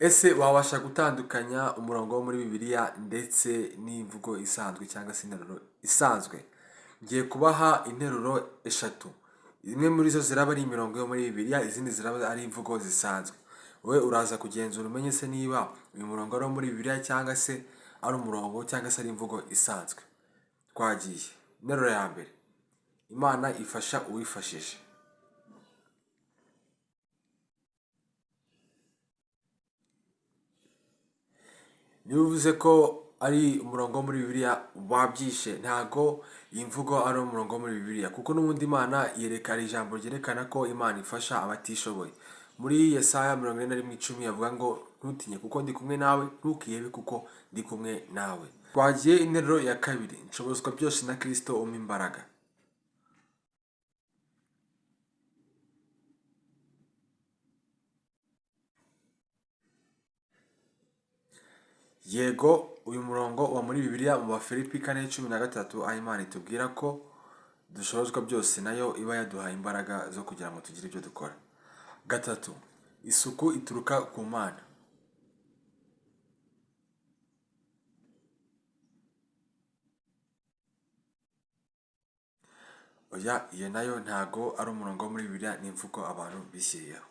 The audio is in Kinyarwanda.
Ese wabasha gutandukanya umurongo wo muri Bibiliya ndetse n'imvugo isanzwe cyangwa se interuro isanzwe? Ngiye kubaha interuro eshatu. Imwe muri zo ziraba ari imirongo yo muri Bibiliya, izindi ziraba ari imvugo zisanzwe. Wowe uraza kugenzura umenye se niba uyu murongo ari uwo muri Bibiliya cyangwa se ari umurongo cyangwa se ari imvugo isanzwe. Twagiye. Interuro ya mbere. Imana ifasha uwifashije. Niba uvuze ko ari umurongo wo muri Bibiliya wabyishe, ntago iyi mvugo ari umurongo wo muri Bibiliya, kuko n'ubundi Imana yerekana ijambo ryerekana ko Imana ifasha abatishoboye. Muri Yesaya 41:10 avuga ngo ntutinye kuko ndi kumwe nawe, ntukihebe kuko ndi kumwe nawe. Twagiye interuro ya kabiri. Nshobozwa byose na Kristo umpa imbaraga. Yego, uyu murongo uba muri Bibiliya mu Bafilipi 4:13, aho Imana itubwira ko dushobozwa byose nayo iba yaduhaye imbaraga zo kugira ngo tugire ibyo dukora. Gatatu, isuku ituruka ku Mana. Oya, iyo nayo ntago ari umurongo wo muri Bibiliya, ni imvugo abantu bishyiriyeho.